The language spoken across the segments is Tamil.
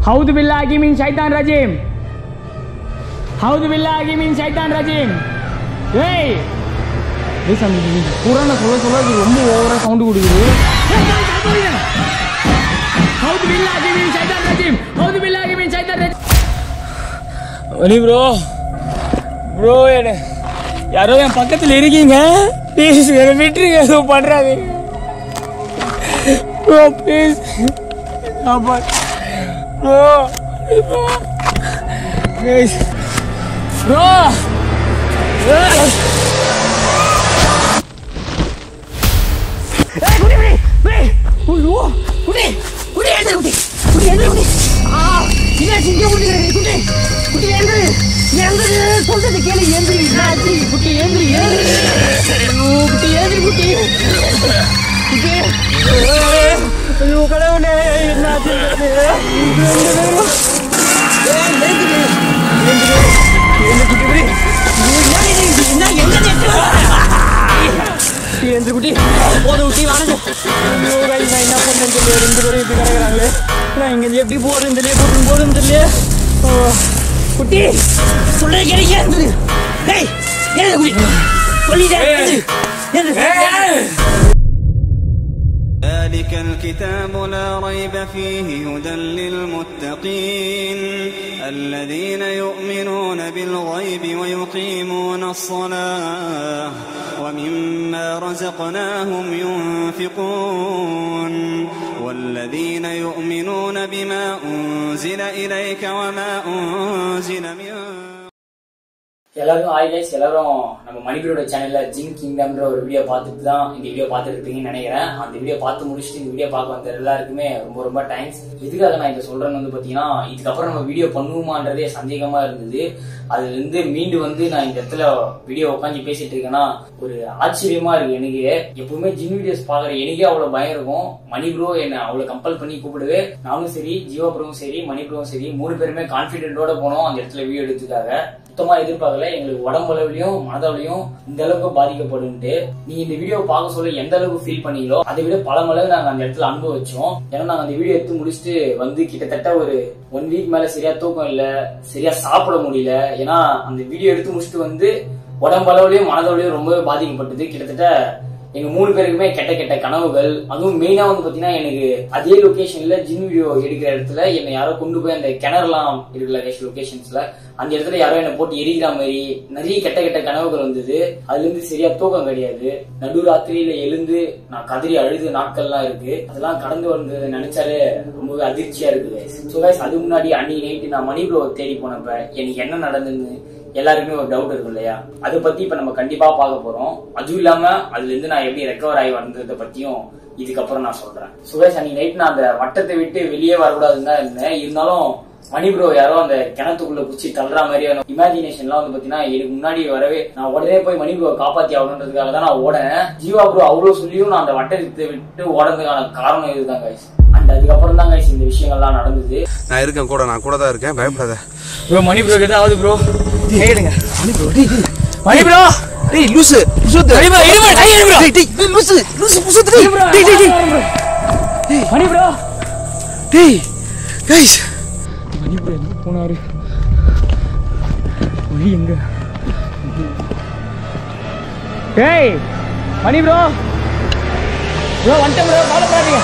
A'udzu billahi min syaitanir rajim. A'udzu billahi min syaitanir rajim. Hey. Listen ini. Kurang சொல்ல ரொம்ப ஓவரா சவுண்ட் கொடுக்குது. A'udzu billahi min syaitanir rajim. A'udzu billahi min syaitanir rajim. Oli bro. Bro என்ன யாரோ என் பக்கத்துல இருக்கீங்க. ப்ளீஸ் என்ன விட்டுருங்க ஏதோ பண்றாங்க. Bro please. Apa? Bro. Guys. Bro. Hey, Kudi. Kudi enter. Ah, ini singa Kudi. Kudi enter. சொல்றது கேளு ஏந்திரி என்னாச்சு குட்டி ஏந்திரி குட்டி ஐயோ கடவுளே என்னாச்சு குட்டி போதும் குட்டி வாங்க நான் என்ன பண்ணேன்னு சொல்லி 2 பேரும் இப்படி கிடக்குறாங்களே நான் இங்க எப்படி போறேன்னு தெரியல போதும் தெரியல குட்டி சொல்றது கேளுங்க டேய் ஏன் குட்டி சொல்லிடே ذلك الكتاب لا ريب فيه هدى للمتقين الذين يؤمنون بالغيب ويقيمون الصلاة ومما رزقناهم ينفقون والذين يؤمنون بما أنزل إليك وما أنزل من எல்லாரும் ஹாய் கைஸ் எல்லாரும் நம்ம மணிபுரோட சேனல்ல ஜின் கிங்டம்ன்ற ஒரு வீடியோ பார்த்துட்டு தான் இந்த வீடியோ பார்த்துருப்பீங்கன்னு நினைக்கிறேன். அந்த வீடியோ பார்த்து முடிச்சுட்டு இந்த வீடியோ பார்க்க வந்த எல்லாருக்குமே ரொம்ப தேங்க்ஸ். எதுக்காக நான் இதை சொல்றேன்னு வந்து பாத்தீங்கன்னா இதுக்கப்புறம் நம்ம வீடியோ பண்ணுவோமான்றதே சந்தேகமா இருந்தது. அதுல இருந்து மீண்டு நான் இந்த இடத்துல வீடியோ உட்காந்து பேசிட்டு இருக்கேன்னா ஒரு ஆச்சரியமா இருக்கு எனக்கு. எப்பவுமே ஜின் வீடியோஸ் பாக்குற எனக்கே அவ்வளவு பயம் இருக்கும். மணிபுரோ என்ன அவ்வளவு கம்பல் பண்ணி கூப்பிடுவே. நானும் சரி ஜீவா ப்ரோவும் சரி மணிபுரோவும் சரி 3 பேருமே கான்பிடென்டோட போனோம் அந்த இடத்துல வீடியோ எடுத்துக்காக. சுத்தமா எதிர்பார்க்கல எங்களுக்கு உடம்பளவுலயும் மனதளவுலயும் இந்த அளவுக்கு பாதிக்கப்படும்ட்டு. நீங்க இந்த வீடியோ பார்க்க சொல்ல எந்த அளவுக்கு ஃபீல் பண்ணீங்களோ அதை விட பல மளவு நாங்க அந்த இடத்துல அனுபவிச்சோம். ஏன்னா நாங்க அந்த வீடியோ எடுத்து முடிச்சுட்டு கிட்டத்தட்ட ஒரு 1 வீக் மேல சரியா தூக்கம் இல்ல, சரியா சாப்பிட முடியல. ஏன்னா அந்த வீடியோ எடுத்து முடிச்சுட்டு உடம்பளவுலயும் மனதளவுலயும் ரொம்பவே பாதிக்கப்பட்டது. கிட்டத்தட்ட எங்க 3 பேருக்குமே கெட்ட கனவுகள். அதுவும் மெயினா பாத்தீங்கன்னா எனக்கு அதே லொகேஷன்ல ஜின் வீடியோ எடுக்கிற இடத்துல என்ன யாரோ கொண்டு போய் அந்த கிணறுலாம் இருக்குல்ல லொகேஷன்ஸ்ல அந்த இடத்துல யாரோ என்ன போட்டு எரிக்கிற மாதிரி நிறைய கெட்ட கனவுகள் வந்தது. அதுல இருந்து சரியா தூக்கம் கிடையாது. நடுராத்திரியில எழுந்து நான் கதறி அழுது நாட்கள்லாம் இருக்கு. அதெல்லாம் கடந்து வந்ததை நினைச்சாலே ரொம்பவே அதிர்ச்சியா இருக்குது. சோ கைஸ் அது முன்னாடி அன்னைக்கு நைட்டு நான் மணிபுரோ தேடி போனப்ப எனக்கு என்ன நடந்ததுன்னு எல்லாருக்குமே ஒரு டவுட் இருக்கும் இல்லையா? அதை பத்தி இப்ப நம்ம கண்டிப்பா பார்க்க போறோம். அதுவும் இல்லாம அதுல இருந்து நான் எப்படி ரெக்கவர் ஆகி வந்ததை பத்தியும் இதுக்கப்புறம் நான் சொல்றேன். சுரேஷ் அன்னைக்கு நைட் நான் அந்த வட்டத்தை விட்டு வெளியே வரக்கூடாதுன்னு தான் இருந்தேன். இருந்தாலும் மணிபுரோ யாரோ அந்த கிணத்துக்குள்ள குச்சி தள்ளுற மாதிரியான இமேஜினேஷன்லாம் பாத்தீங்கன்னா எனக்கு முன்னாடி வரவே நான் உடனே போய் மணிபுரோ காப்பாத்தி ஆகணுன்றதுக்காக தான் நான் ஓடனேன். ஜீவா ப்ரோ அவ்வளவு சொல்லியும் நான் அந்த வட்டத்தை விட்டு ஓடுறதுக்கான காரணம் இதுதான் கைஸ். அண்ட் அதுக்கப்புறம் தான் கைஸ் இந்த விஷயங்கள்லாம் நடந்தது. நான் இருக்கேன் கூட, நான் கூட தான் இருக்கேன், பயப்படாத ப்ரோ. மணிபுரோ ஏதாவது ப்ரோ கேளுங்க. மணிபுரோ டேய் லூசு புசுத்து மணிபுரோ டேய் லூசு புசுத்து டேய் மணிபுரோ டேய் गाइस மணிபுரோ எங்க போனாரு? வழி எங்க? டேய் மணிபுரோ வந்துட்டேன் ப்ரோ, ஃபாலோ பண்ணாதீங்க.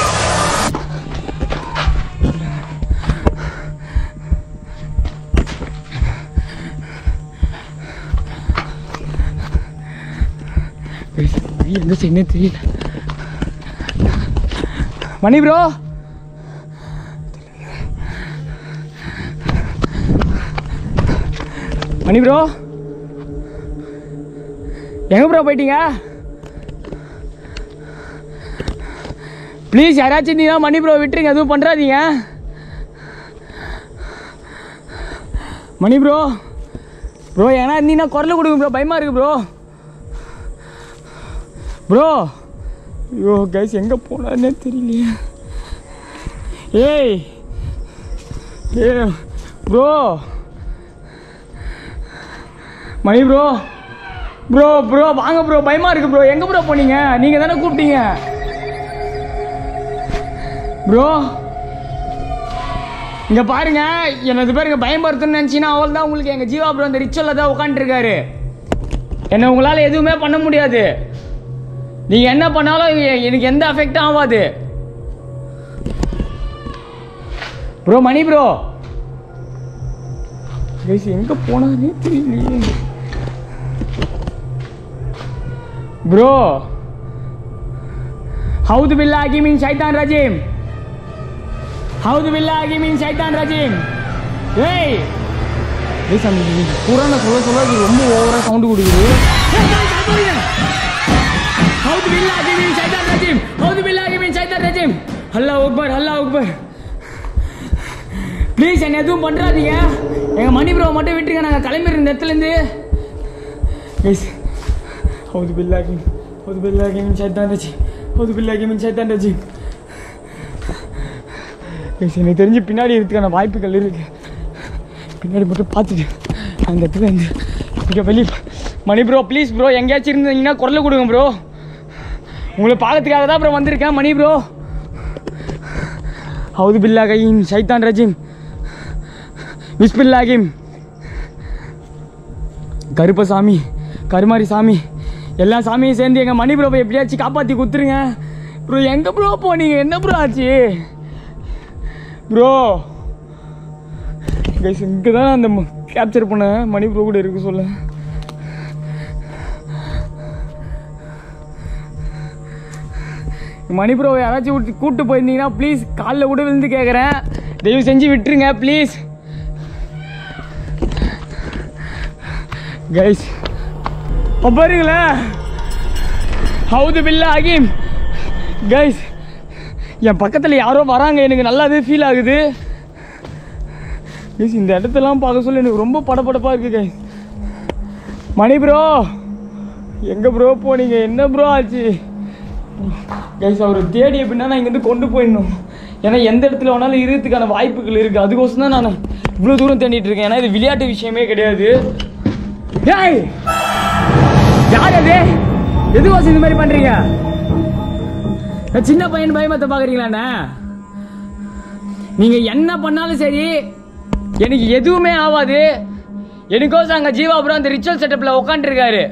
எந்த சைடுனே தெரியல. மணி ப்ரோ எங்க ப்ரோ போயிட்டீங்க? ப்ளீஸ் யாராச்சும் இருந்தீங்கன்னா மணி ப்ரோ விட்டுருங்க, எதுவும் பண்றாதீங்க. மணி ப்ரோ ஏன்னா இருந்தீங்கன்னா குரல் கொடுங்க ப்ரோ, பயமா இருக்கு ப்ரோ. ஐயோ கைஸ் எங்கே போனாருன்னே தெரியலையே. ஏய் ப்ரோ மணி ப்ரோ வாங்க ப்ரோ, பயமா இருக்கு ப்ரோ. எங்கே ப்ரோ போனீங்க? நீங்கள் தானே கூப்பிட்டீங்க ப்ரோ. இங்க பாருங்க, எனது பேருக்கு பயன்படுத்தணும்னு நினைச்சீங்கன்னா அவள் தான் உங்களுக்கு எங்க ஜீவா ப்ரோ அந்த ரிச்சுவல்ல தான் உட்காந்துருக்காரு. என்ன உங்களால எதுவுமே பண்ண முடியாது. நீங்க என்ன பண்ணாலும் எனக்கு எந்த அஃபெக்டும் ஆகாது. ப்ரோ மணி ப்ரோ எங்க போனானே தெரியலையே. ப்ரோ ஹவுது பில்லாஹி மின் ஷைத்தான் ரஜீம், ஹவுது பில்லாஹி மின் ஷைத்தான் ரஜீம். ஏய் குரான சொல்ல ரொம்ப ஓவரா சவுண்ட் கொடுக்குது. ஹவுது பில்லாஹி மின் ஷைத்தான் ரஜீம், ஹவுது பில்லாஹி மின் ஷைத்தான் ரஜீம். அல்லாஹ் அக்பர், அல்லாஹ் அக்பர். ப்ளீஸ் என்ன எதுவும் பண்ணுறாதீங்க. எங்கள் மணி ப்ரோ மட்டும் விட்டுருங்க, நாங்கள் கிளம்பிடுற இந்த இடத்துலேருந்து. ப்ளீஸ் ஹவுது பில்லாஹி மின் ஷைத்தான் ரஜீம், ஹவுது பில்லாஹி மின் ஷைத்தான் ரஜீம். ப்ளீஸ் எனக்கு தெரிஞ்சு பின்னாடி இருக்கிறதுக்கான வாய்ப்புகள் இருக்கு. பின்னாடி மட்டும் பார்த்துட்டு அந்த இடத்துல இருந்து இங்கே வெளியே. மணி ப்ரோ ப்ளீஸ் ப்ரோ, எங்கேயாச்சும் இருந்தீங்கன்னா குரலை கொடுங்க ப்ரோ. உங்களை பார்க்கறதுக்காக தான் ப்ரோ வந்திருக்கேன் மணி ப்ரோ. ஹவுது பில்லாஹி மின் ஷைத்தான் ரஜீம், பிஸ்மில்லாஹி. கருப்பசாமி, கருமாரி சாமி, எல்லா சாமியும் சேர்ந்து எங்கள் மணி ப்ரோவை எப்படியாச்சும் காப்பாற்றி கொடுத்துருங்க ப்ரோ. எங்கே ப்ரோ போனீங்க? என்ன ப்ரோ ஆச்சு ப்ரோ? கைஸ் இங்கே தான் அந்த கேப்சர் பண்ண மணி ப்ரோ கூட இருக்கு சொல்ல. மணி ப்ரோவை யாராச்சும் கூப்பிட்டு போயிருந்தீங்கன்னா ப்ளீஸ் காலில் கூட விழுந்து கேட்குறேன், தயவு செஞ்சு விட்டுருங்க ப்ளீஸ். கைஸ் பாருங்களேன், ஹவுது பில்லாஹி. கைஸ் என் பக்கத்தில் யாரோ வராங்க, எனக்கு நல்லாவே ஃபீல் ஆகுது. கைஸ் இந்த இடத்தெல்லாம் பார்க்க சொல்ல எனக்கு ரொம்ப படபடப்பாக இருக்குது. கைஸ் மணி ப்ரோ எங்கே ப்ரோ போனீங்க? என்ன ப்ரோ ஆச்சு? கைஸ் அவர் தேடி எப்படின்னா நான் இங்கேருந்து கொண்டு போயிடணும். ஏன்னா எந்த இடத்துல வேணாலும் இருக்கிறதுக்கான வாய்ப்புகள் இருக்குது. அதுக்கோசம் தான் நான் இவ்வளோ தூரம் தேடிட்டு இருக்கேன். ஏன்னா இது விளையாட்டு விஷயமே கிடையாது. ஏய் யார் அது? எதுக்கோசம் இந்த மாதிரி பண்ணுறீங்க? சின்ன பையன் பயமத்தை பார்க்குறீங்களாண்ணா? நீங்கள் என்ன பண்ணாலும் சரி எனக்கு எதுவுமே ஆகாது. எனக்கோசம் அங்கே ஜீவா ப்ரோ அந்த ரிச்சுவல் செட்டப்பில் உட்காந்துருக்காரு.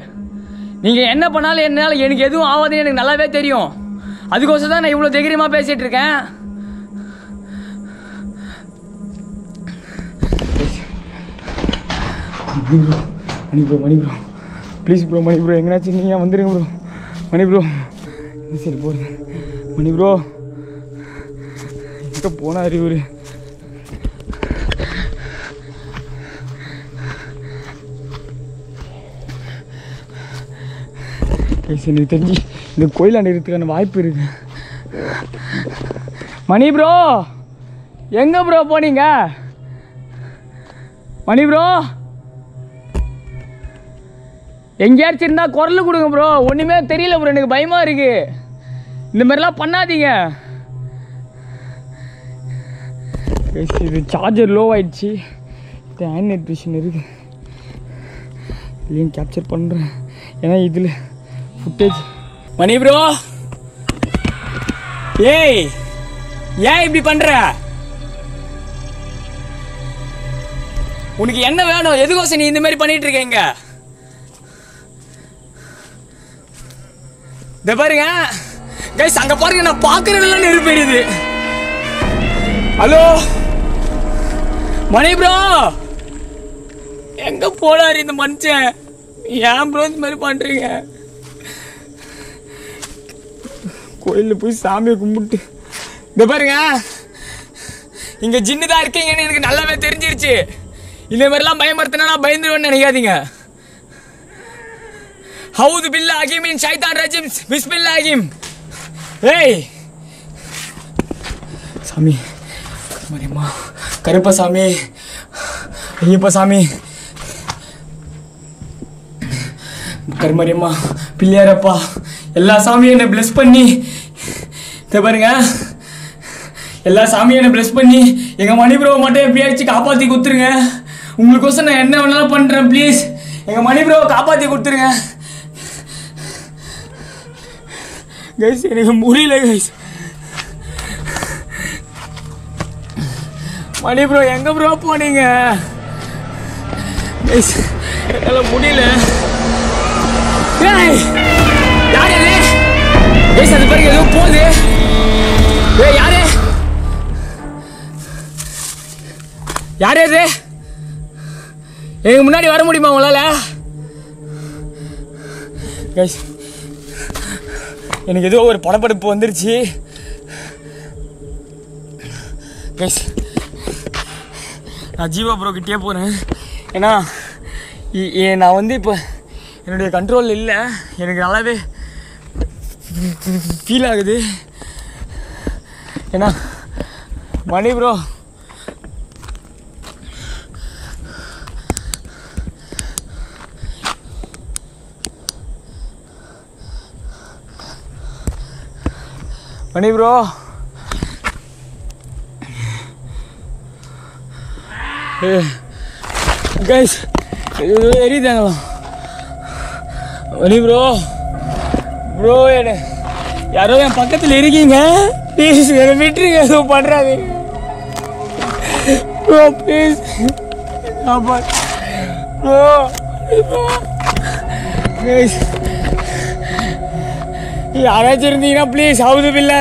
நீங்கள் என்ன பண்ணாலும் என்னால் எனக்கு எதுவும் ஆகாதுன்னு எனக்கு நல்லாவே தெரியும். அதுக்கோசம் தான் நான் இவ்வளோ தைரியமாக பேசிகிட்டு இருக்கேன். Mani bro please bro, Mani bro எங்கேனாச்சும் நீங்கள் வந்துடுங்க ப்ரோ. மணி ப்ரோ சரி போடுங்க. மணி ப்ரோ எங்கே போனார் இவர்? எனக்கு தெரிஞ்சு இந்த கோயிலாண்ட இருக்கிறதுக்கான வாய்ப்பு இருக்கு. மணி ப்ரோ எங்கே ப்ரோ போனீங்க? மணி ப்ரோ எங்கேயாச்சும் இருந்தால் குரல் கொடுங்க ப்ரோ. ஒன்றுமே தெரியல ப்ரோ, எனக்கு பயமாக இருக்கு. இந்த மாதிரிலாம் பண்ணாதீங்க. இது சார்ஜர் லோ ஆயிடுச்சு. இது ஆண்ட்ராய்ட் விஷன் இருக்கு, இதையும் கேப்சர் பண்ணுறேன். ஏன்னா இதில் ஃபுட்டேஜ். மணி ப்ரோ ஏய் ஏன் இப்படி பண்ற? உனக்கு என்ன வேணும்? எதுக்கோசம் நீ இந்த மாதிரி பண்ணிட்டு இருக்கீங்க? இந்த பாருங்க கைஸ், அங்க பாருங்க, நான் பாக்குறதுல நெருப்பிடுது. ஹலோ மணி ப்ரோ எங்க போனாரு இந்த மனுஷன்? ஏன் ப்ரோ இந்த மாதிரி பண்றீங்க? கோயிலில் போய் சாமியை கும்பிட்டு இந்த பாருங்க, இங்க ஜின்னு தான் இருக்கீங்கன்னு எனக்கு நல்லாவே தெரிஞ்சிருச்சு. இந்த மாதிரிலாம் பயமுறுத்தினா நான் பயந்துருவேன்னு நினைக்காதீங்க. ஹவுது பில்லாஹி மின் ஷைத்தான் ரஜீம், பிஸ்மில்லாஹி. ஏய் சாமி, கருமாரியம்மா, கருப்பசாமி, ஐயப்பசாமி, கருமாரியம்மா, பிள்ளையாரப்பா, எல்லா சாமியும் என்னை பிளஸ் பண்ணி பாருங்க, எல்லா சாமியும் என்னை பிளஸ் பண்ணி எங்க மணி ப்ரோவை மட்டும் எப்படியாச்சும் காப்பாற்றி கொடுத்துருங்க. உங்களுக்கோசம் நான் என்ன வேணாலும் பண்றேன். ப்ளீஸ் எங்க மணி ப்ரோவை காப்பாற்றி கொடுத்துருங்க. கைஸ் எனக்கு முடியல கைஸ். மணி ப்ரோ எங்க ப்ரோ போனீங்க? என்னால முடியல. யாரு அது பாருங்க ஏதோ போகுது. யாரு யாரு அது? எங்க முன்னாடி வர முடியுமா உங்களால? எனக்கு ஏதோ ஒரு படப்படப்பு வந்துருச்சு. நான் ஜீவா ப்ரோ கிட்டே போகிறேன். ஏன்னா நான் வந்து இப்போ என்னுடைய கண்ட்ரோல் இல்லை. எனக்கு நல்லாவே ஃபீல் ஆகுது. ஏன்னா மணி ப்ரோ கைஸ் எரியுதாங்களா? மணி ப்ரோ என்ன யாரோ என் பக்கத்தில் இருக்கீங்க. ப்ளீஸ் என்னை விட்டுருங்க. எதுவும் பண்ணுறாங்க ப்ரோ. ப்ளீஸ் ப்ரோ கைஸ் யாராச்சும் இருந்தீங்கன்னா ப்ளீஸ். அவுது பில்லா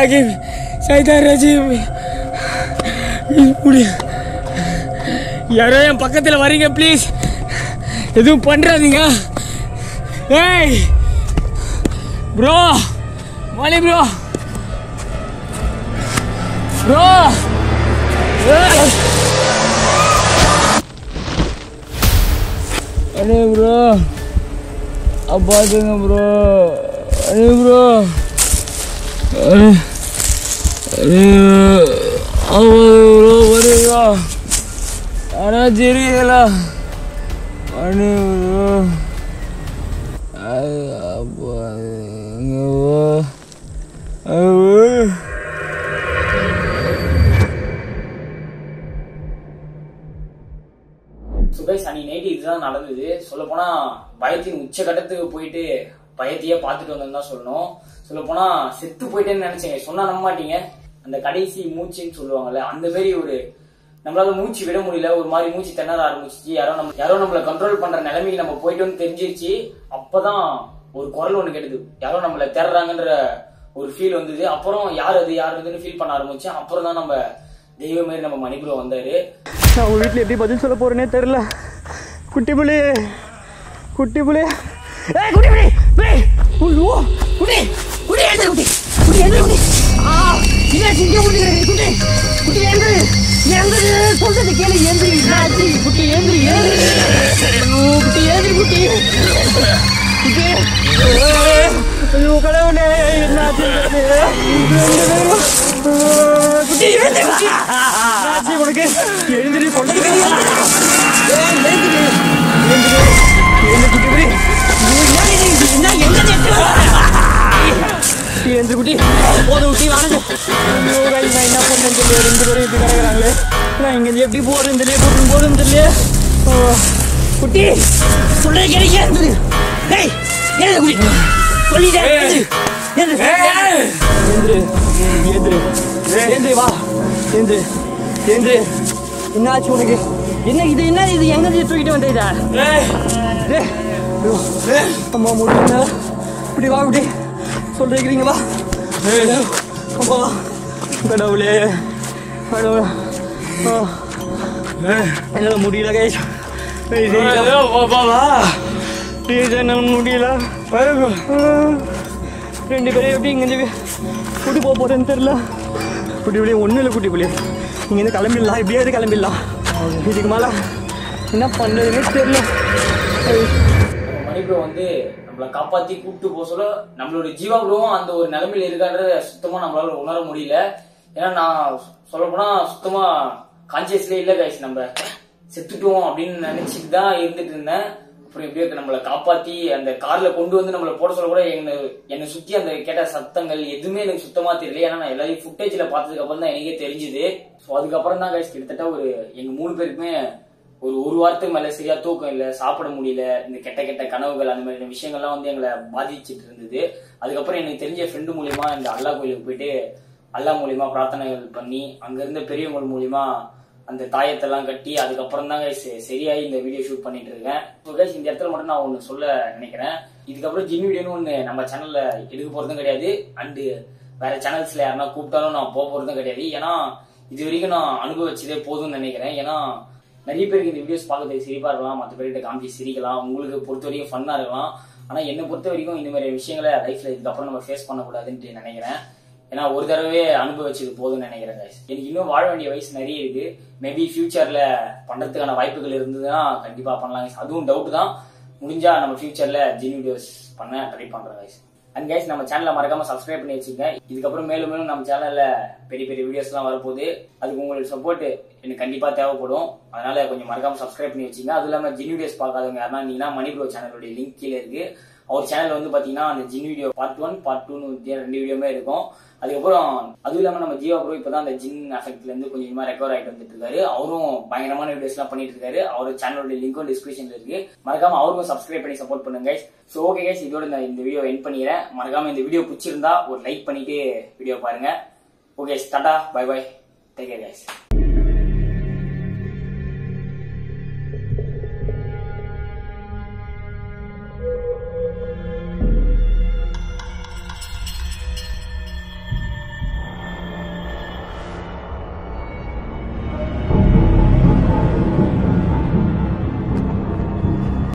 சைதான் ரஜீவ். யாரோ என் பக்கத்தில் வரீங்க ப்ளீஸ். எதுவும் பண்ணுறாதீங்க. ஏய் ப்ரோ மணி ப்ரோ அடே ப்ரோ அப்பாதுங்க ப்ரோ. அடே ப்ரோ ப்ரோ வருவா. ஆனால் தெரியல. அடே ப்ரோ அன்னைக்கு நைட்டு இதுதான் நடந்தது. சொல்ல போனா பயத்தின் உச்சகட்டத்துக்கு போயிட்டு பயத்தையே பார்த்துட்டு வந்தோம் தான் சொல்லணும். சொல்ல போனா செத்து போயிட்டேன்னு நினைச்சேங்க. சொன்னா நம்ப மாட்டீங்க. அந்த கடைசி மூச்சுன்னு சொல்லுவாங்கல்ல, அந்த மாதிரி ஒரு நம்மளால மூச்சு விட முடியல. ஒரு மாதிரி மூச்சு திணற ஆரம்பிச்சிச்சு. யாரோ நம்மள கண்ட்ரோல் பண்ற நிலைமைக்கு நம்ம போயிட்டோம்னு தெரிஞ்சிருச்சு. அப்பதான் ஒரு குரல் ஒண்ணு கேட்டது. யாரோ நம்மள தேடுறாங்கன்ற ஒரு ஃபீல் வந்தது. அப்புறம் யாருன்னு ஃபீல் பண்ண ஆரம்பிச்சேன். அப்புறம் தான் நம்ம தெய்வம் மாதிரி நம்ம மணி ப்ரோ வந்தாரு. நான் உங்க வீட்டுல எப்படி பதில் சொல்ல போறேனே தெரியல. குட்டி புலி குட்டி புலி குட்டி புலி குட்டி குட்டி குட்டி குட்டி குட்டி இல்ல சிங்க குட்டி குட்டி குட்டி எந்திரி சொல்றது கேளு. எந்திரி குட்டி எந்திரி குட்டி எந்திரி குட்டி குட்டி. ஐயோ கடவுளே என்னாச்சு குட்டி என்னாச்சு உனக்கு? எழுந்திரி சொல்றது குட்டி போதும் குட்டி வாங்க. நான் என்ன பண்ணேன்னு தெரியல. 2 பேரும் எப்படி கிடக்குறாங்களே. நான் இங்க எப்படி போறேன்னு தெரியல. போதும் தெரியல. குட்டி சொல்றது கிடைக்க குட்டி சொல்லிட்டேன். வா என்னாச்சு உனக்கு? என்ன இது எங்க தூக்கிட்டு வந்தா? அம்மா முடியல. இப்படி வா இப்படி சொல்றீங்க. வா அப்பா கடவுளே என்னால முடியல கைஸ். என்னால முடியல. 2 பேரும் எப்படி இங்க கூட்டி போக போறேன்னு தெரியல. குட்டி புள்ளி ஒன்றும் இல்லை. குட்டி புள்ளி இங்கேருந்து கிளம்பிடலாம். எப்படியாவது கிளம்பிடலாம். இதுக்கு மேலே என்ன பண்ணுறதுன்னு தெரியல. மணி ப்ரோ வந்து நம்மளை காப்பாற்றி கூப்பிட்டு போக சொல்ல நம்மளோட ஜீவா ப்ரோவும் அந்த ஒரு நிலைமையில இருக்கான்றத சுத்தமாக நம்மளால உணர முடியல. ஏன்னா நான் சொல்ல போனா சுத்தமா கான்சியஸ்லேயே இல்லை கைஸ். நம்ம செத்துட்டோம் அப்படின்னு நினைச்சிட்டு தான் இருந்துட்டு இருந்தேன். அப்புறம் எப்படியோ நம்மளை காப்பாத்தி அந்த கார்ல கொண்டு வந்து நம்மளை போட சொல்ல கூட என்னை சுத்தி அந்த கேட்ட சத்தங்கள் எதுவுமே எனக்கு சுத்தமா தெரியல. ஏன்னா நான் எல்லாரையும் ஃபுட்டேஜ்ல பார்த்ததுக்கு அப்புறம் தான் எனக்கே தெரிஞ்சுது. ஸோ அதுக்கப்புறம் தான் கைஸ் கிட்டத்தட்ட எங்க 3 பேருக்குமே ஒரு வாரத்துக்கு மேல சரியா தூக்கம் இல்லை, சாப்பிட முடியல. இந்த கெட்ட கனவுகள் அந்த மாதிரி விஷயங்கள்லாம் வந்து எங்களை பாதிச்சுட்டு இருந்தது. அதுக்கப்புறம் எனக்கு தெரிஞ்ச ஃப்ரெண்டு மூலியமா இந்த அல்லா கோயிலுக்கு போயிட்டு அல்லா மூலியமா பிரார்த்தனைகள் பண்ணி அங்க இருந்த பெரியவங்க மூலியமா அந்த தாயத்தெல்லாம் கட்டி அதுக்கப்புறம் தான் சரியாயி இந்த வீடியோ ஷூட் பண்ணிட்டு இருக்கேன். இந்த இடத்துல மட்டும் நான் ஒண்ணு சொல்ல நினைக்கிறேன். இதுக்கப்புறம் ஜின் வீடியோன்னு ஒண்ணு நம்ம சேனல்ல எடுக்க போறதும் கிடையாது. அண்டு வேற சேனல்ஸ்ல யாருன்னா கூப்பிட்டாலும் நான் போக போறதும் கிடையாது. ஏன்னா இது வரைக்கும் நான் அனுபவிச்சதே போதும்னு நினைக்கிறேன். ஏன்னா நிறைய பேருக்கு இந்த வீடியோஸ் பார்க்கறதுக்கு சிரிப்பா இருக்கலாம், மற்ற பேர்கிட்ட காமிச்சு சிரிக்கலாம், உங்களுக்கு பொறுத்த வரைக்கும் ஃபன்னா இருக்கலாம். ஆனா என்னை பொறுத்த வரைக்கும் இந்த மாதிரி விஷயங்களை லைஃப்ல இதுக்கப்புறம் நம்ம ஃபேஸ் பண்ணக்கூடாதுன்னு நினைக்கிறேன். ஏன்னா ஒரு தடவை அனுபவிச்சது போதும்னு நினைக்கிறேன் guys. எனக்கு இன்னும் வாழ வேண்டிய வயசு நிறைய இருக்கு. மேபி ஃபியூச்சர்ல பண்றதுக்கான வாய்ப்புகள் இருந்ததுன்னா கண்டிப்பா பண்ணலாம் guys. அதுவும் டவுட் தான். முடிஞ்சா நம்ம ஃபியூச்சர்ல ஜின் வீடியோஸ் பண்ண ட்ரை பண்றோம் guys. அண்ட் கைஸ் நம்ம சேனலை மறக்காம சப்ஸ்கிரைப் பண்ணி வச்சுங்க. இதுக்கப்புறம் மேலும் மேலும் நம்ம சேனல்ல பெரிய பெரிய வீடியோஸ் எல்லாம் வரப்போகுது. அதுக்கு உங்களுக்கு சப்போர்ட் எனக்கு கண்டிப்பா தேவைப்படும். அதனால கொஞ்சம் மறக்காம சப்ஸ்கிரைப் பண்ணி வச்சுங்க. அது இல்லாம ஜின் வீடியோஸ் பார்க்காதவங்க யாருன்னா இருந்தீங்கன்னா மணி ப்ரோ சேனலோட லிங்க் கீழே இருக்கு. அவர் சேனல் வந்து பாத்தீங்கன்னா அந்த ஜின் வீடியோ பார்ட் 1 பார்ட் 2 ரெண்டு வீடியோமே இருக்கும். அதுக்கப்புறம் அதுவும் இல்லாம நம்ம ஜீவா ப்ரோ இப்பதான் அந்த ஜின் எஃபெக்ட்ல இருந்து கொஞ்சமா ரெக்கவர் ஆகிட்டு வந்துட்டு இருக்காரு. அவரும் பயங்கரமான வீடியோஸ் எல்லாம் பண்ணிட்டு இருக்காரு. அவர் சேனலோட லிங்க்கும் டிஸ்கிரிப்ஷன்ல இருக்கு. மறக்காம அவருக்கும் சப்ஸ்கிரைப் பண்ணி சப்போர்ட் பண்ணுங்க. சோ ஓகே கைஸ், இதோட நான் இந்த வீடியோ எண்ட் பண்ணிடுறேன். மறக்காம இந்த வீடியோ பிடிச்சிருந்தா ஒரு லைக் பண்ணிட்டு வீடியோ பாருங்க. Okay tata bye bye, take care guys.